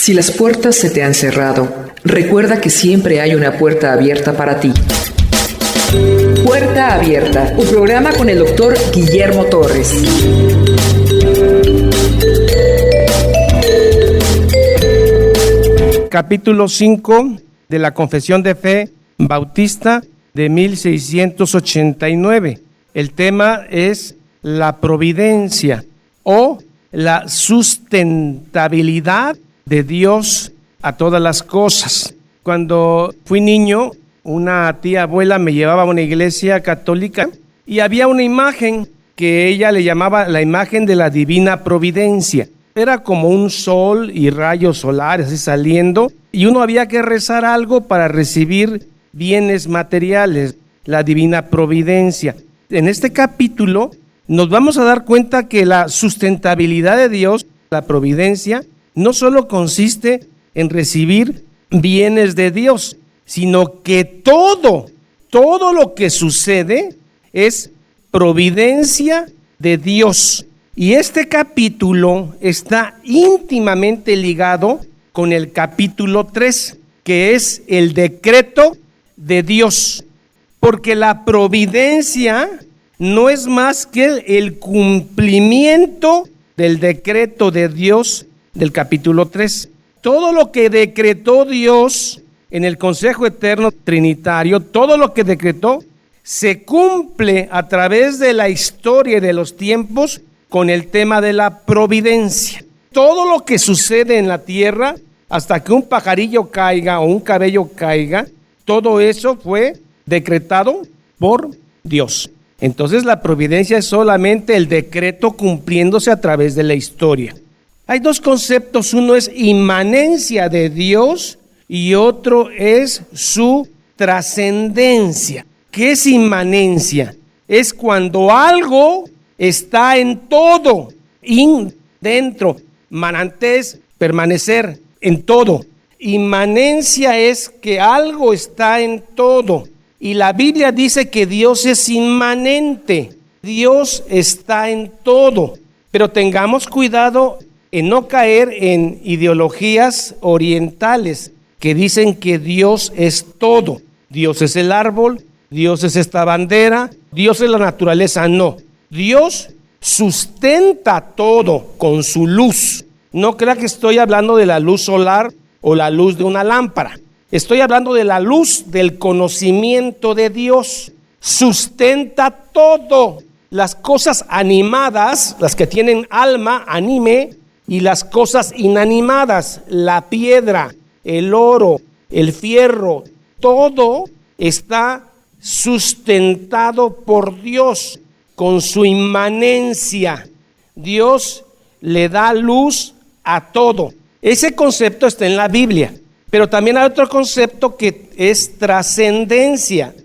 Si las puertas se te han cerrado, recuerda que siempre hay una puerta abierta para ti. Puerta Abierta, un programa con el doctor Guillermo Torres. Capítulo 5 de la Confesión de Fe Bautista de 1689. El tema es la providencia o la sustentabilidad de Dios a todas las cosas. Cuando fui niño, una tía abuela me llevaba a una iglesia católica y había una imagen que ella le llamaba la imagen de la divina providencia. Era como un sol y rayos solares así saliendo, y uno había que rezar algo para recibir bienes materiales, la divina providencia. En este capítulo nos vamos a dar cuenta que la sustentabilidad de Dios, la providencia, no solo consiste en recibir bienes de Dios, sino que todo lo que sucede es providencia de Dios. Y este capítulo está íntimamente ligado con el capítulo 3, que es el decreto de Dios. Porque la providencia no es más que el cumplimiento del decreto de Dios del capítulo 3. Todo lo que decretó Dios en el Consejo Eterno Trinitario, todo lo que decretó, se cumple a través de la historia y de los tiempos con el tema de la providencia. Todo lo que sucede en la tierra, hasta que un pajarillo caiga o un cabello caiga, todo eso fue decretado por Dios. Entonces la providencia es solamente el decreto cumpliéndose a través de la historia. Hay dos conceptos, uno es inmanencia de Dios y otro es su trascendencia. ¿Qué es inmanencia? Es cuando algo está en todo, dentro, manantes, permanecer en todo. Inmanencia es que algo está en todo. Y la Biblia dice que Dios es inmanente. Dios está en todo. Pero tengamos cuidado en no caer en ideologías orientales que dicen que Dios es todo. Dios es el árbol, Dios es esta bandera, Dios es la naturaleza. No. Dios sustenta todo con su luz. No crea que estoy hablando de la luz solar o la luz de una lámpara. Estoy hablando de la luz del conocimiento de Dios. Sustenta todo. Las cosas animadas, las que tienen alma, anime, y las cosas inanimadas, la piedra, el oro, el fierro, todo está sustentado por Dios. Con su inmanencia, Dios le da luz a todo. Ese concepto está en la Biblia, pero también hay otro concepto que es trascendencia.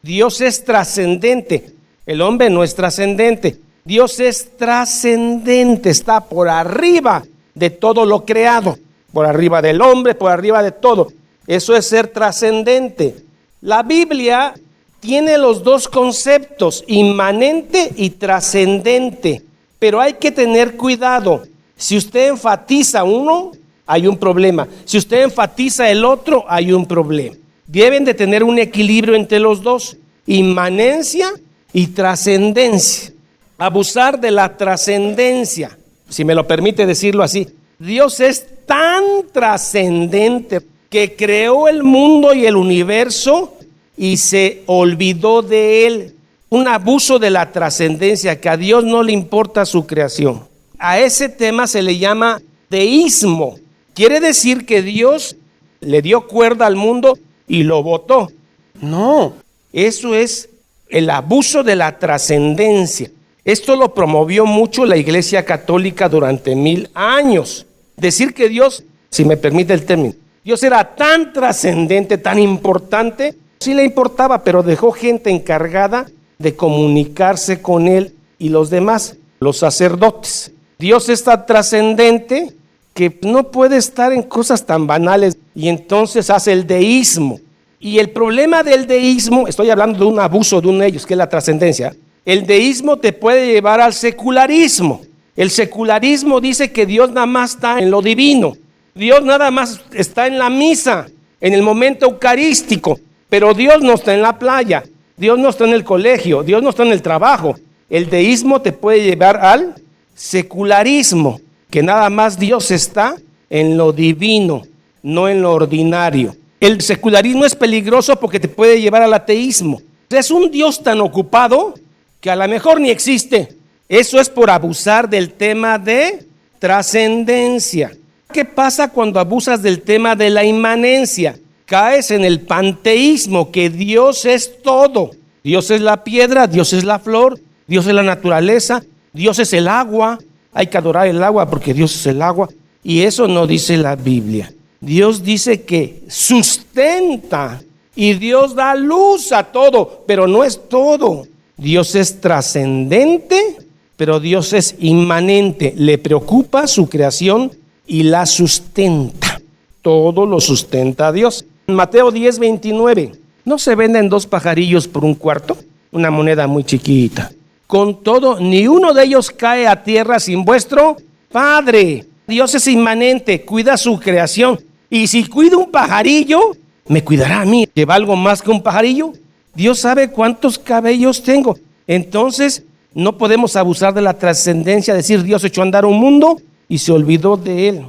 Dios es trascendente, el hombre no es trascendente. Dios es trascendente, está por arriba de todo lo creado, por arriba del hombre, por arriba de todo. Eso es ser trascendente. La Biblia tiene los dos conceptos, inmanente y trascendente, pero hay que tener cuidado. Si usted enfatiza uno, hay un problema. Si usted enfatiza el otro, hay un problema. Deben de tener un equilibrio entre los dos, inmanencia y trascendencia. Abusar de la trascendencia, si me lo permite decirlo así. Dios es tan trascendente que creó el mundo y el universo y se olvidó de él. Un abuso de la trascendencia, que a Dios no le importa su creación. A ese tema se le llama deísmo. Quiere decir que Dios le dio cuerda al mundo y lo botó. No, eso es el abuso de la trascendencia. Esto lo promovió mucho la Iglesia Católica durante 1000 años. Decir que Dios, si me permite el término, Dios era tan trascendente, tan importante. Sí le importaba, pero dejó gente encargada de comunicarse con él y los demás, los sacerdotes. Dios es tan trascendente que no puede estar en cosas tan banales, y entonces hace el deísmo. Y el problema del deísmo, estoy hablando de un abuso de uno de ellos, que es la trascendencia. El deísmo te puede llevar al secularismo. El secularismo dice que Dios nada más está en lo divino. Dios nada más está en la misa, en el momento eucarístico, pero Dios no está en la playa, Dios no está en el colegio, Dios no está en el trabajo. El deísmo te puede llevar al secularismo, que nada más Dios está en lo divino, no en lo ordinario. El secularismo es peligroso porque te puede llevar al ateísmo. Es un Dios tan ocupado que a lo mejor ni existe. Eso es por abusar del tema de trascendencia. ¿Qué pasa cuando abusas del tema de la inmanencia? Caes en el panteísmo, que Dios es todo. Dios es la piedra, Dios es la flor, Dios es la naturaleza, Dios es el agua. Hay que adorar el agua porque Dios es el agua. Y eso no dice la Biblia. Dios dice que sustenta y Dios da luz a todo, pero no es todo. Dios es trascendente, pero Dios es inmanente. Le preocupa su creación y la sustenta. Todo lo sustenta Dios. Mateo 10:29. ¿No se venden 2 pajarillos por un cuarto? Una moneda muy chiquita. Con todo, ni uno de ellos cae a tierra sin vuestro Padre. Dios es inmanente, cuida su creación. Y si cuida un pajarillo, me cuidará a mí. ¿Que valgo más que un pajarillo? Dios sabe cuántos cabellos tengo. Entonces, no podemos abusar de la trascendencia, decir Dios echó a andar un mundo y se olvidó de él.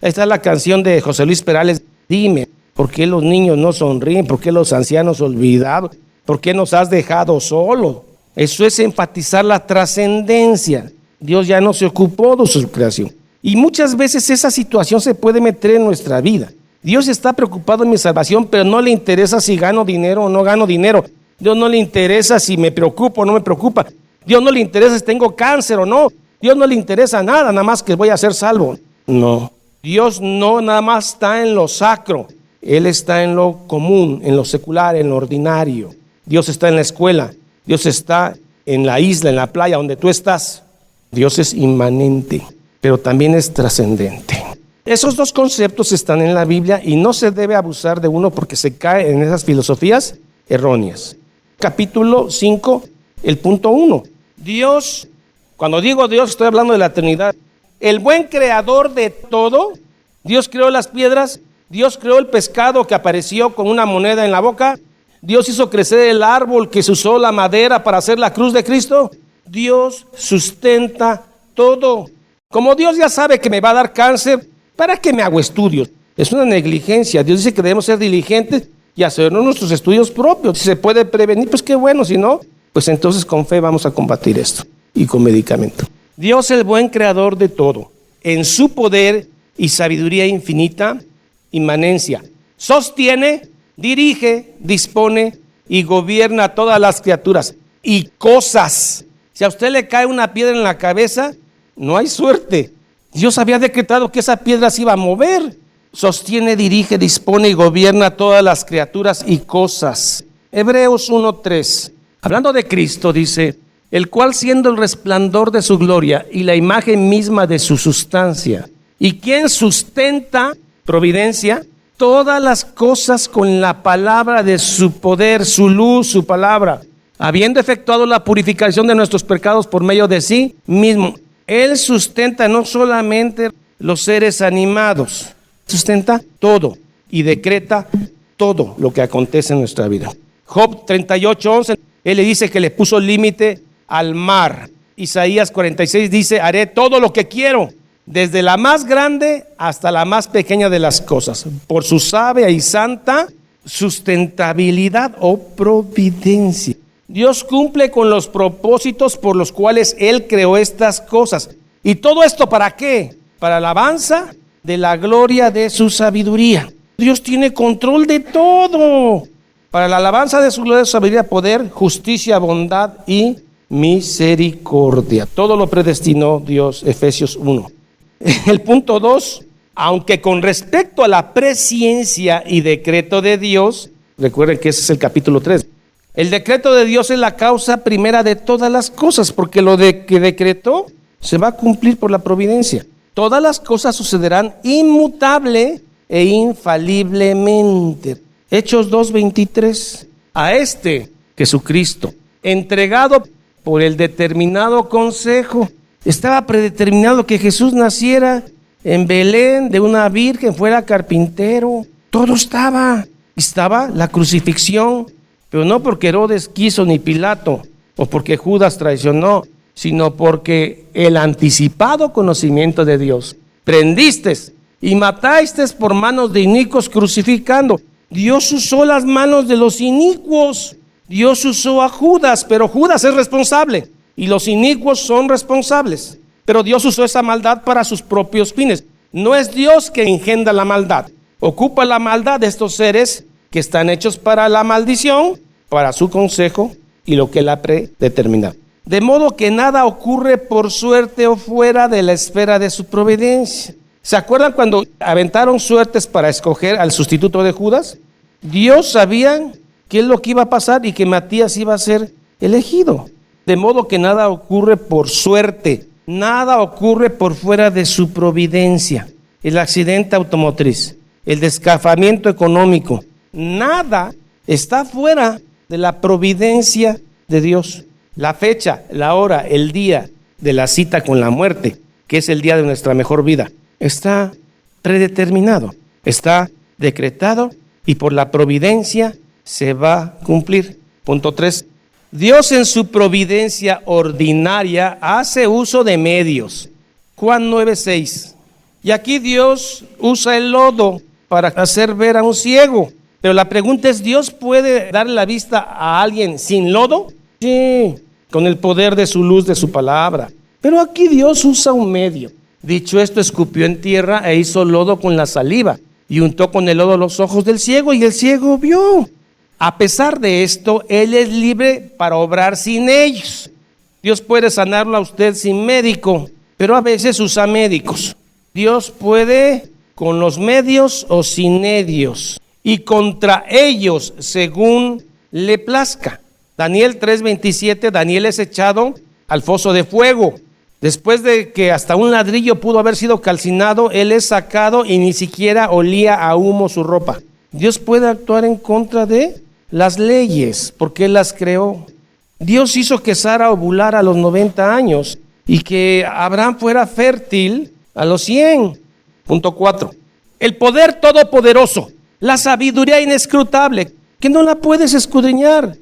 Esta es la canción de José Luis Perales. Dime, ¿por qué los niños no sonríen? ¿Por qué los ancianos olvidados? ¿Por qué nos has dejado solos? Eso es enfatizar la trascendencia. Dios ya no se ocupó de su creación. Y muchas veces esa situación se puede meter en nuestra vida. Dios está preocupado en mi salvación, pero no le interesa si gano dinero o no gano dinero. Dios no le interesa si me preocupo o no me preocupa. Dios no le interesa si tengo cáncer o no. Dios no le interesa nada, nada más que voy a ser salvo. No. Dios no nada más está en lo sacro. Él está en lo común, en lo secular, en lo ordinario. Dios está en la escuela. Dios está en la isla, en la playa, donde tú estás. Dios es inmanente, pero también es trascendente. Esos 2 conceptos están en la Biblia y no se debe abusar de uno porque se cae en esas filosofías erróneas. Capítulo 5, el punto 1. Dios, cuando digo Dios estoy hablando de la Trinidad. El buen creador de todo. Dios creó las piedras, Dios creó el pescado que apareció con una moneda en la boca. Dios hizo crecer el árbol que se usó la madera para hacer la cruz de Cristo. Dios sustenta todo. Como Dios ya sabe que me va a dar cáncer, ¿para qué me hago estudios? Es una negligencia. Dios dice que debemos ser diligentes y hacernos nuestros estudios propios. Si se puede prevenir, pues qué bueno. Si no, pues entonces con fe vamos a combatir esto y con medicamento. Dios, el buen creador de todo, en su poder y sabiduría infinita, inmanencia, sostiene, dirige, dispone y gobierna todas las criaturas y cosas. Si a usted le cae una piedra en la cabeza, no hay suerte. Dios había decretado que esa piedra se iba a mover. Sostiene, dirige, dispone y gobierna todas las criaturas y cosas. Hebreos 1:3. Hablando de Cristo, dice, el cual siendo el resplandor de su gloria y la imagen misma de su sustancia, y quien sustenta, providencia, todas las cosas con la palabra de su poder, su luz, su palabra, habiendo efectuado la purificación de nuestros pecados por medio de sí mismo. Él sustenta no solamente los seres animados, sustenta todo y decreta todo lo que acontece en nuestra vida. Job 38:11, él le dice que le puso límite al mar. Isaías 46 dice, haré todo lo que quiero, desde la más grande hasta la más pequeña de las cosas, por su sabia y santa sustentabilidad o providencia. Dios cumple con los propósitos por los cuales Él creó estas cosas. ¿Y todo esto para qué? Para la alabanza de la gloria de su sabiduría. Dios tiene control de todo. Para la alabanza de su gloria, de su sabiduría, poder, justicia, bondad y misericordia. Todo lo predestinó Dios, Efesios 1. El punto 2, aunque con respecto a la presciencia y decreto de Dios, recuerden que ese es el capítulo 3. El decreto de Dios es la causa primera de todas las cosas, porque lo que decretó se va a cumplir por la providencia. Todas las cosas sucederán inmutable e infaliblemente. Hechos 2:23. A Jesucristo, entregado por el determinado consejo, estaba predeterminado que Jesús naciera en Belén de una virgen, fuera carpintero. Todo estaba. Estaba la crucifixión, pero no porque Herodes quiso ni Pilato, o porque Judas traicionó, sino porque el anticipado conocimiento de Dios. Prendiste y mataste por manos de inicuos crucificando. Dios usó las manos de los inicuos. Dios usó a Judas, pero Judas es responsable y los inicuos son responsables. Pero Dios usó esa maldad para sus propios fines. No es Dios que engendra la maldad. Ocupa la maldad de estos seres que están hechos para la maldición, para su consejo y lo que Él ha predeterminado. De modo que nada ocurre por suerte o fuera de la esfera de su providencia. ¿Se acuerdan cuando aventaron suertes para escoger al sustituto de Judas? Dios sabía qué es lo que iba a pasar y que Matías iba a ser elegido. De modo que nada ocurre por suerte, nada ocurre por fuera de su providencia. El accidente automotriz, el descafamiento económico, nada está fuera de la providencia de Dios. La fecha, la hora, el día de la cita con la muerte, que es el día de nuestra mejor vida, está predeterminado, está decretado y por la providencia se va a cumplir. Punto 3. Dios en su providencia ordinaria hace uso de medios. Juan 9:6. Y aquí Dios usa el lodo para hacer ver a un ciego. Pero la pregunta es, ¿Dios puede darle la vista a alguien sin lodo? Sí, con el poder de su luz, de su palabra. Pero aquí Dios usa un medio. Dicho esto, escupió en tierra e hizo lodo con la saliva y untó con el lodo los ojos del ciego y el ciego vio. A pesar de esto, Él es libre para obrar sin ellos. Dios puede sanarlo a usted sin médico, pero a veces usa médicos. Dios puede con los medios o sin medios y contra ellos según le plazca. Daniel 3:27, Daniel es echado al foso de fuego. Después de que hasta un ladrillo pudo haber sido calcinado, él es sacado y ni siquiera olía a humo su ropa. Dios puede actuar en contra de las leyes porque Él las creó. Dios hizo que Sara ovulara a los 90 años y que Abraham fuera fértil a los 100. Punto 4. El poder todopoderoso, la sabiduría inescrutable, que no la puedes escudriñar,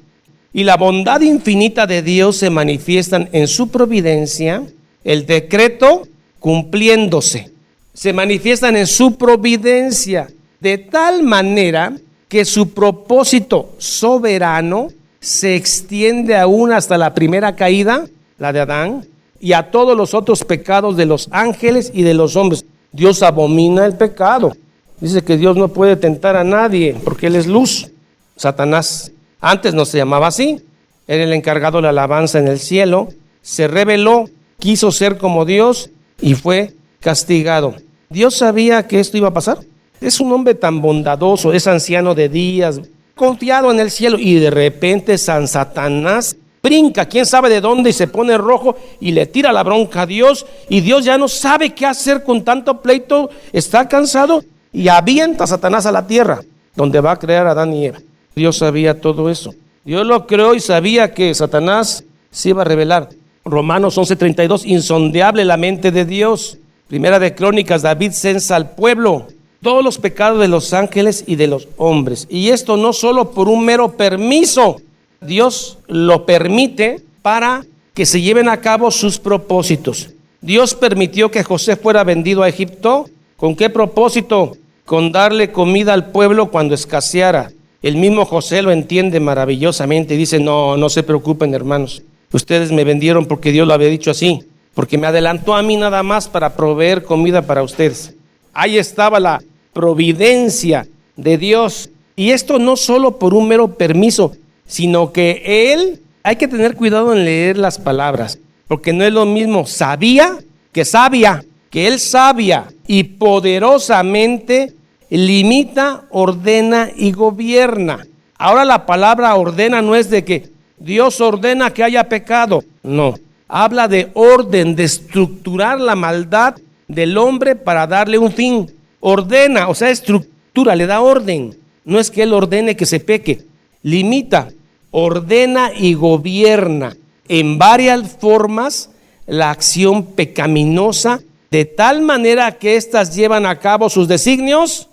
y la bondad infinita de Dios se manifiestan en su providencia, el decreto cumpliéndose. Se manifiestan en su providencia de tal manera que su propósito soberano se extiende aún hasta la primera caída, la de Adán, y a todos los otros pecados de los ángeles y de los hombres. Dios abomina el pecado. Dice que Dios no puede tentar a nadie porque Él es luz. Satanás antes no se llamaba así. Era el encargado de la alabanza en el cielo. Se rebeló, quiso ser como Dios y fue castigado. Dios sabía que esto iba a pasar. Es un hombre tan bondadoso, es anciano de días, confiado en el cielo, y de repente San Satanás brinca, quién sabe de dónde, y se pone rojo y le tira la bronca a Dios, y Dios ya no sabe qué hacer con tanto pleito, está cansado y avienta a Satanás a la tierra, donde va a crear a Adán y Eva. Dios sabía todo eso. Dios lo creó y sabía que Satanás se iba a rebelar. Romanos 11:32, insondable la mente de Dios. Primera de Crónicas, David censa al pueblo, todos los pecados de los ángeles y de los hombres. Y esto no solo por un mero permiso. Dios lo permite para que se lleven a cabo sus propósitos. Dios permitió que José fuera vendido a Egipto. ¿Con qué propósito? Con darle comida al pueblo cuando escaseara. El mismo José lo entiende maravillosamente y dice, no se preocupen, hermanos. Ustedes me vendieron porque Dios lo había dicho así, porque me adelantó a mí nada más para proveer comida para ustedes. Ahí estaba la providencia de Dios. Y esto no solo por un mero permiso, sino que Él, hay que tener cuidado en leer las palabras, porque no es lo mismo sabía que sabia, que Él sabia y poderosamente limita, ordena y gobierna. Ahora la palabra ordena no es de que Dios ordena que haya pecado, no, habla de orden, de estructurar la maldad del hombre para darle un fin. Ordena, o sea, estructura, le da orden. No es que Él ordene que se peque, limita, ordena y gobierna en varias formas la acción pecaminosa de tal manera que éstas llevan a cabo sus designios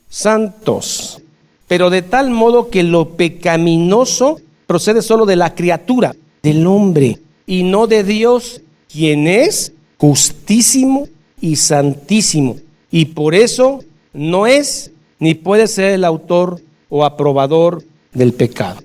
santos, pero de tal modo que lo pecaminoso procede solo de la criatura, del hombre, y no de Dios, quien es justísimo y santísimo, y por eso no es ni puede ser el autor o aprobador del pecado.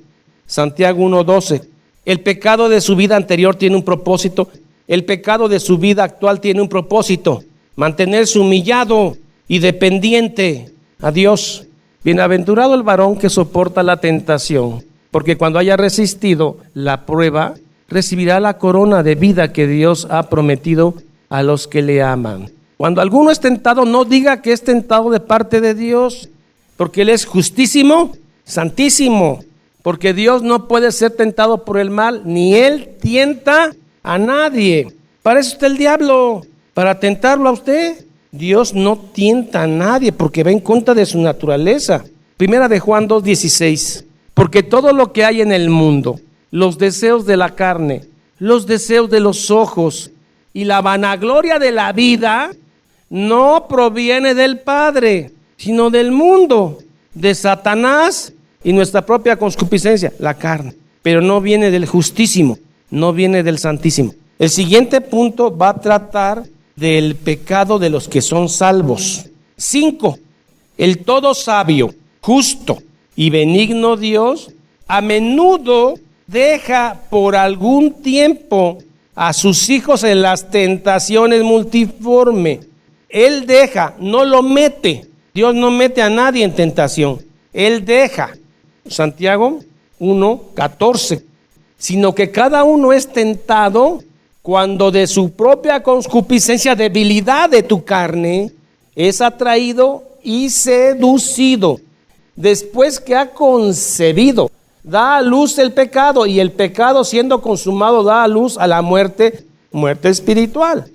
Santiago 1:12. El pecado de su vida anterior tiene un propósito. El pecado de su vida actual tiene un propósito: mantenerse humillado y dependiente a Dios. Bienaventurado el varón que soporta la tentación, porque cuando haya resistido la prueba, recibirá la corona de vida que Dios ha prometido a los que le aman. Cuando alguno es tentado, no diga que es tentado de parte de Dios, porque Él es justísimo, santísimo, porque Dios no puede ser tentado por el mal, ni Él tienta a nadie. Para eso está el diablo, para tentarlo a usted. Dios no tienta a nadie porque va en contra de su naturaleza. Primera de Juan 2:16. Porque todo lo que hay en el mundo, los deseos de la carne, los deseos de los ojos y la vanagloria de la vida, no proviene del Padre, sino del mundo, de Satanás y nuestra propia concupiscencia, la carne. Pero no viene del Justísimo, no viene del Santísimo. El siguiente punto va a tratar del pecado de los que son salvos. 5. El todo sabio, justo y benigno Dios a menudo deja por algún tiempo a sus hijos en las tentaciones multiformes. Él deja, no lo mete. Dios no mete a nadie en tentación. Él deja. Santiago 1:14. Sino que cada uno es tentado cuando de su propia concupiscencia, debilidad de tu carne, es atraído y seducido. Después que ha concebido, da a luz el pecado, y el pecado, siendo consumado, da a luz a la muerte, muerte espiritual.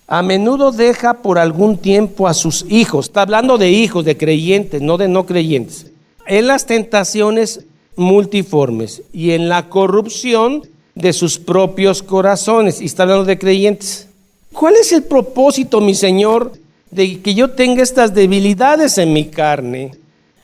A menudo deja por algún tiempo a sus hijos. Está hablando de hijos, de creyentes, no de no creyentes. En las tentaciones multiformes y en la corrupción de sus propios corazones. Y está hablando de creyentes. ¿Cuál es el propósito, mi Señor, de que yo tenga estas debilidades en mi carne?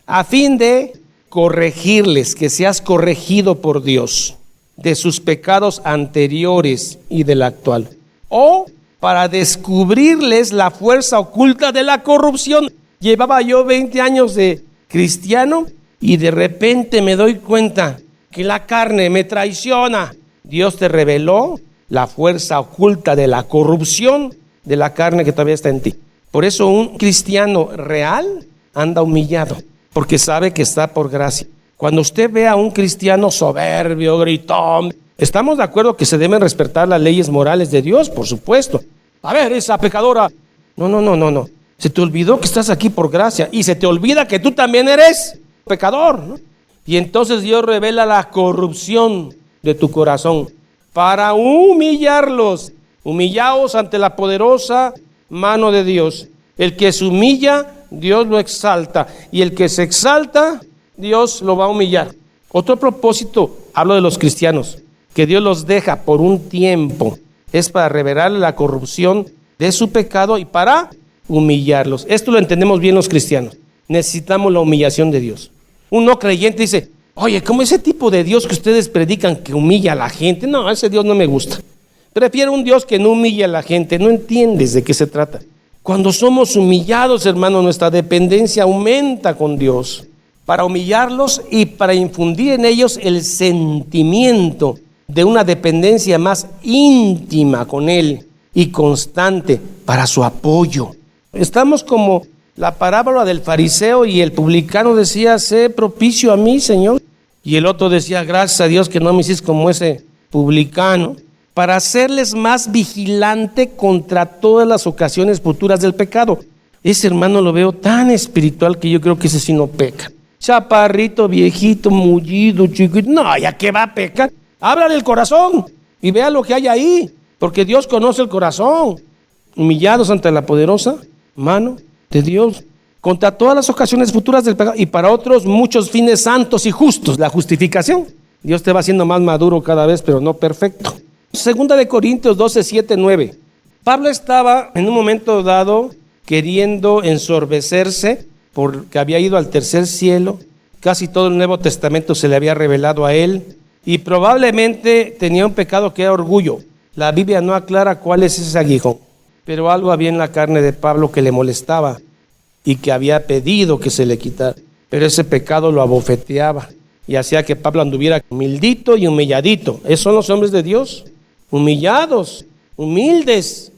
A fin de corregirles, que seas corregido por Dios de sus pecados anteriores y del actual. O para descubrirles la fuerza oculta de la corrupción. Llevaba yo 20 años de cristiano y de repente me doy cuenta que la carne me traiciona. Dios te reveló la fuerza oculta de la corrupción de la carne que todavía está en ti. Por eso un cristiano real anda humillado, porque sabe que está por gracia. Cuando usted ve a un cristiano soberbio, gritón, estamos de acuerdo que se deben respetar las leyes morales de Dios, por supuesto. A ver, esa pecadora. No. Se te olvidó que estás aquí por gracia y se te olvida que tú también eres pecador, ¿no? Y entonces Dios revela la corrupción de tu corazón para humillarlos. Humillaos ante la poderosa mano de Dios. El que se humilla, Dios lo exalta, y el que se exalta, Dios lo va a humillar. Otro propósito, hablo de los cristianos, que Dios los deja por un tiempo, es para revelar la corrupción de su pecado y para humillarlos. Esto lo entendemos bien los cristianos. Necesitamos la humillación de Dios. Un no creyente dice: oye, ¿cómo ese tipo de Dios que ustedes predican que humilla a la gente? No, ese Dios no me gusta. Prefiero un Dios que no humilla a la gente. No entiendes de qué se trata. Cuando somos humillados, hermano, nuestra dependencia aumenta con Dios para humillarlos y para infundir en ellos el sentimiento de una dependencia más íntima con Él y constante para su apoyo. Estamos como la parábola del fariseo y el publicano decía: sé propicio a mí, Señor. Y el otro decía: gracias a Dios que no me hiciste como ese publicano, para hacerles más vigilante contra todas las ocasiones futuras del pecado. Ese hermano lo veo tan espiritual que yo creo que ese sí no peca. Chaparrito, viejito, mullido, chiquito. No, ¿ya qué va a pecar? Ábrale el corazón y vea lo que hay ahí, porque Dios conoce el corazón. Humillados ante la poderosa mano de Dios, contra todas las ocasiones futuras del pecado, y para otros muchos fines santos y justos, la justificación. Dios te va haciendo más maduro cada vez, pero no perfecto. Segunda de Corintios 12, 7, 9. Pablo estaba en un momento dado queriendo ensorbecerse porque había ido al tercer cielo. Casi todo el Nuevo Testamento se le había revelado a él y probablemente tenía un pecado que era orgullo. La Biblia no aclara cuál es ese aguijón, pero algo había en la carne de Pablo que le molestaba y que había pedido que se le quitara. Pero ese pecado lo abofeteaba y hacía que Pablo anduviera humildito y humilladito. Esos son los hombres de Dios, humillados, humildes,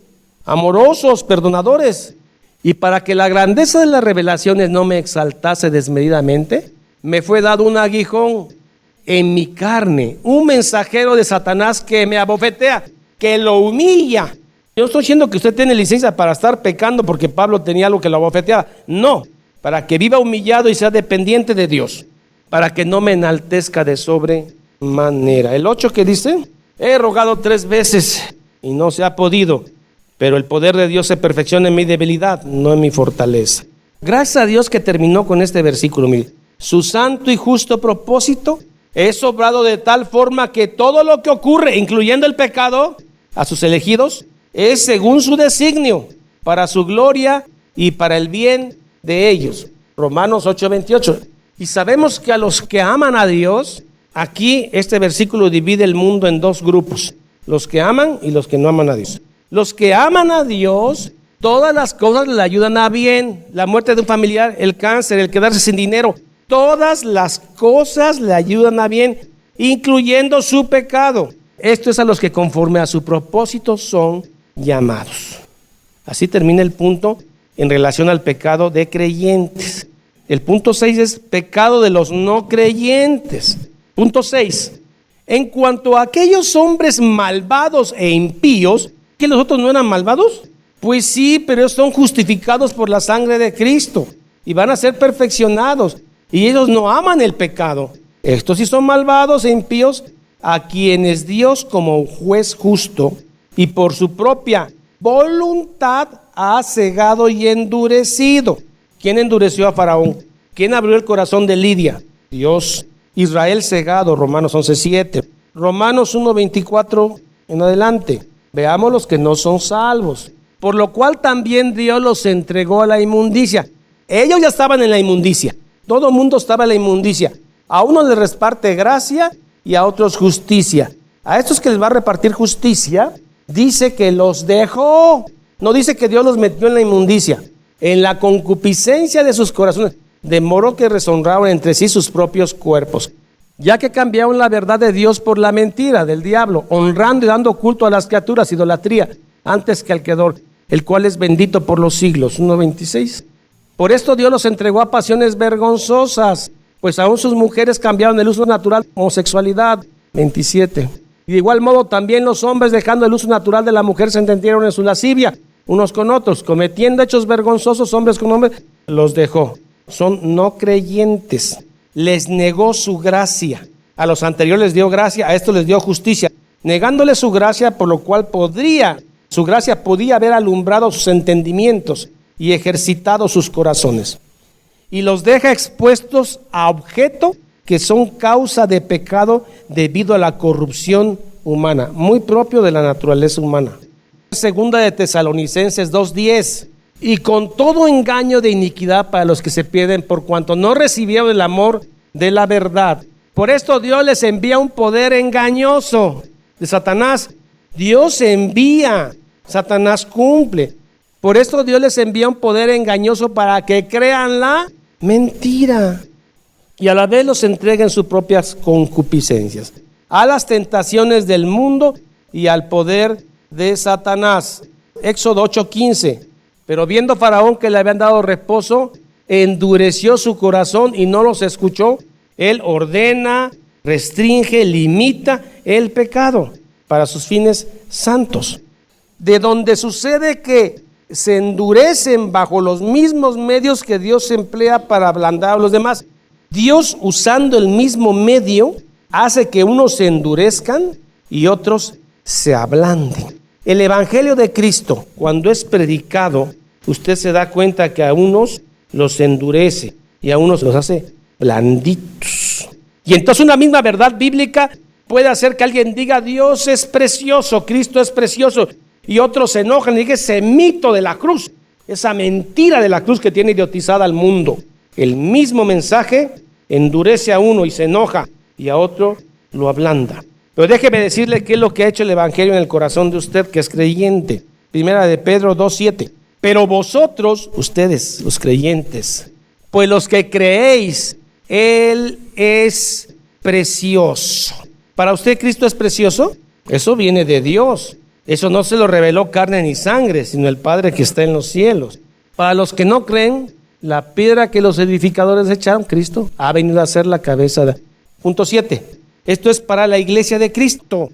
amorosos, perdonadores. Y para que la grandeza de las revelaciones no me exaltase desmedidamente, me fue dado un aguijón en mi carne, un mensajero de Satanás que me abofetea, que lo humilla. Yo no estoy diciendo que usted tiene licencia para estar pecando porque Pablo tenía algo que lo abofeteaba. No, para que viva humillado y sea dependiente de Dios, para que no me enaltezca de sobremanera. El 8 que dice, he rogado 3 veces y no se ha podido, pero el poder de Dios se perfecciona en mi debilidad, no en mi fortaleza. Gracias a Dios que terminó con este versículo. Mire, su santo y justo propósito es obrado de tal forma que todo lo que ocurre, incluyendo el pecado, a sus elegidos, es según su designio, para su gloria y para el bien de ellos. Romanos 8:28. Y sabemos que a los que aman a Dios, aquí este versículo divide el mundo en 2 grupos, los que aman y los que no aman a Dios. Los que aman a Dios, todas las cosas le ayudan a bien. La muerte de un familiar, el cáncer, el quedarse sin dinero, todas las cosas le ayudan a bien, incluyendo su pecado. Esto es a los que conforme a su propósito son llamados. Así termina el punto en relación al pecado de creyentes. El punto 6 es pecado de los no creyentes. Punto 6. En cuanto a aquellos hombres malvados e impíos, ¿que los otros no eran malvados? Pues sí, pero ellos son justificados por la sangre de Cristo y van a ser perfeccionados. Y ellos no aman el pecado. Estos sí son malvados e impíos, a quienes Dios como juez justo y por su propia voluntad ha cegado y endurecido. ¿Quién endureció a Faraón? ¿Quién abrió el corazón de Lidia? Dios. Israel cegado, Romanos 11:7. Romanos 1:24 en adelante. Veamos los que no son salvos. Por lo cual también Dios los entregó a la inmundicia. Ellos ya estaban en la inmundicia. Todo el mundo estaba en la inmundicia. A unos les reparte gracia y a otros justicia. A estos que les va a repartir justicia, dice que los dejó. No dice que Dios los metió en la inmundicia. En la concupiscencia de sus corazones, de modo que deshonraron entre sí sus propios cuerpos, ya que cambiaron la verdad de Dios por la mentira del diablo, honrando y dando culto a las criaturas, idolatría, antes que al Creador, el cual es bendito por los siglos. 1:26. Por esto Dios los entregó a pasiones vergonzosas, pues aún sus mujeres cambiaron el uso natural, homosexualidad. 27. Y de igual modo también los hombres, dejando el uso natural de la mujer, se entendieron en su lascivia, unos con otros, cometiendo hechos vergonzosos, hombres con hombres, los dejó. Son no creyentes. Les negó su gracia. A los anteriores les dio gracia, a estos les dio justicia, negándole su gracia, por lo cual su gracia podía haber alumbrado sus entendimientos y ejercitado sus corazones. Y los deja expuestos a objeto que son causa de pecado debido a la corrupción humana, muy propio de la naturaleza humana. Segunda de Tesalonicenses 2:10. Y con todo engaño de iniquidad para los que se pierden, por cuanto no recibieron el amor de la verdad. Por esto Dios les envía un poder engañoso de Satanás. Dios envía, Satanás cumple. Por esto Dios les envía un poder engañoso para que crean la mentira y a la vez los entreguen sus propias concupiscencias, a las tentaciones del mundo y al poder de Satanás. Éxodo 8:15. Pero viendo Faraón que le habían dado reposo, endureció su corazón y no los escuchó. Él ordena, restringe, limita el pecado para sus fines santos. De donde sucede que se endurecen bajo los mismos medios que Dios emplea para ablandar a los demás. Dios, usando el mismo medio, hace que unos se endurezcan y otros se ablanden. El Evangelio de Cristo, cuando es predicado, usted se da cuenta que a unos los endurece y a unos los hace blanditos. Y entonces una misma verdad bíblica puede hacer que alguien diga: Dios es precioso, Cristo es precioso, Y otros se enojan y dicen ese mito de la cruz, esa mentira de la cruz que tiene idiotizada al mundo. El mismo mensaje endurece a uno y se enoja, y a otro lo ablanda. Pero déjeme decirle qué es lo que ha hecho el Evangelio en el corazón de usted que es creyente. Primera de Pedro 2:7. Pero vosotros, ustedes, los creyentes, pues los que creéis, Él es precioso. ¿Para usted Cristo es precioso? Eso viene de Dios. Eso no se lo reveló carne ni sangre, sino el Padre que está en los cielos. Para los que no creen, la piedra que los edificadores echaron, Cristo, ha venido a ser la cabeza. Punto 7. Esto es para la iglesia de Cristo,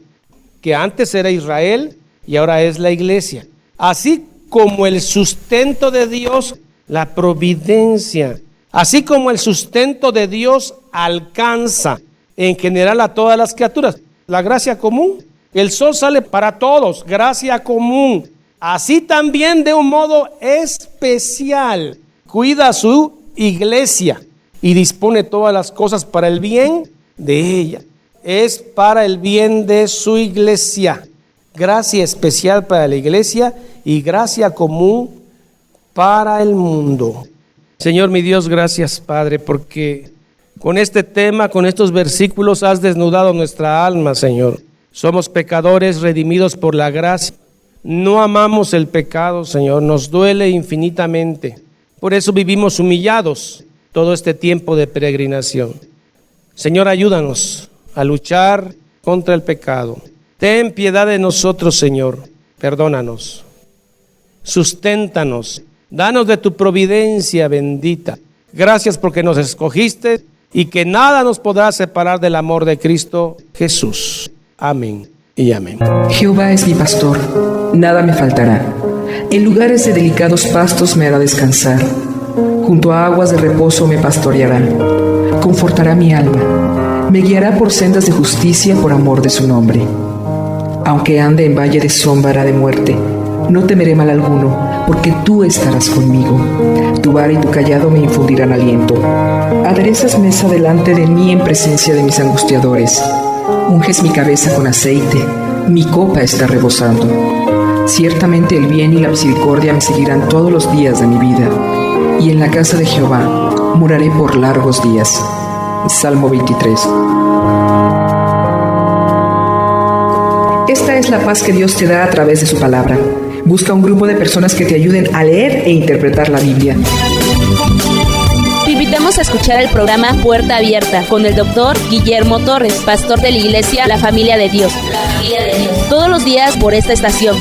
que antes era Israel y ahora es la iglesia. Así como el sustento de Dios, la providencia. Así como el sustento de Dios alcanza en general a todas las criaturas. La gracia común. El sol sale para todos, gracia común. Así también de un modo especial cuida a su iglesia y dispone todas las cosas para el bien de ella. Es para el bien de su iglesia. Gracia especial para la iglesia y gracia común para el mundo. Señor mi Dios, gracias Padre, porque con este tema, con estos versículos has desnudado nuestra alma, Señor. Somos pecadores redimidos por la gracia. No amamos el pecado, Señor, nos duele infinitamente. Por eso vivimos humillados todo este tiempo de peregrinación. Señor, ayúdanos a luchar contra el pecado. Ten piedad de nosotros, Señor. Perdónanos. Susténtanos. Danos de tu providencia bendita. Gracias porque nos escogiste y que nada nos podrá separar del amor de Cristo Jesús. Amén y amén. Jehová es mi pastor, nada me faltará. En lugares de delicados pastos me hará descansar. Junto a aguas de reposo me pastoreará. Confortará mi alma. Me guiará por sendas de justicia por amor de su nombre. Aunque ande en valle de sombra de muerte, no temeré mal alguno, porque tú estarás conmigo. Tu vara y tu cayado me infundirán aliento. Aderezas mesa delante de mí en presencia de mis angustiadores. Unges mi cabeza con aceite, mi copa está rebosando. Ciertamente el bien y la misericordia me seguirán todos los días de mi vida, y en la casa de Jehová moraré por largos días. Salmo 23. Esta es la paz que Dios te da a través de su palabra. Busca un grupo de personas que te ayuden a leer e interpretar la Biblia. Te invitamos a escuchar el programa Puerta Abierta con el doctor Guillermo Torres, pastor de la iglesia La Familia de Dios. Todos los días por esta estación.